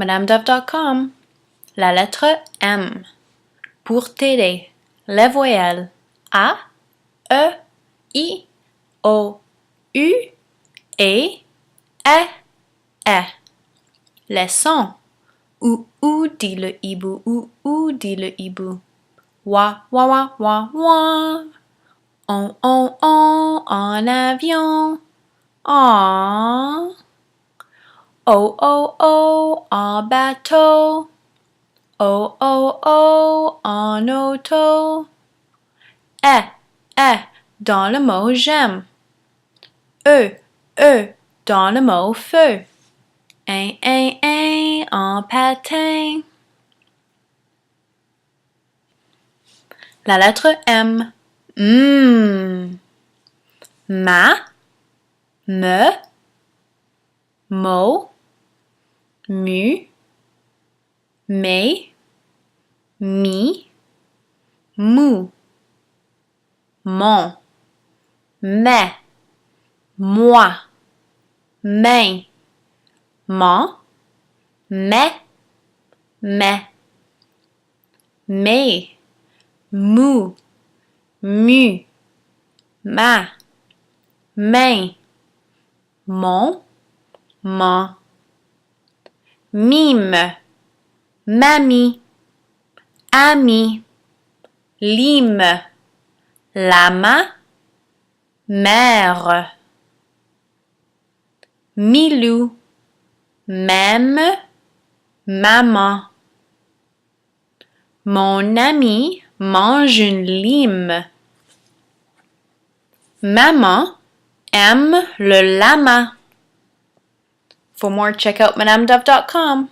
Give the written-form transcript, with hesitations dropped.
madamedove.com. La lettre M. Pour t'aider, les voyelles A, E, I, O, U, E, E. Les sons. Ou dit le hibou, ou dit le hibou. Wa, wa, wa. On, en avion. En. Oh, en bateau. Oh, en auto. Dans le mot j'aime. E, dans le mot feu. En patin. La lettre M. Ma, me, mo, mu, me, mi, mou, mon, mais, moi, main, mon, mais, mais, mou, mu, ma, main, mon, mime, mamie, ami, lime, lama, mère, milou, même, maman. Mon ami mange une lime. Maman aime le lama. For more, check out madamedove.com.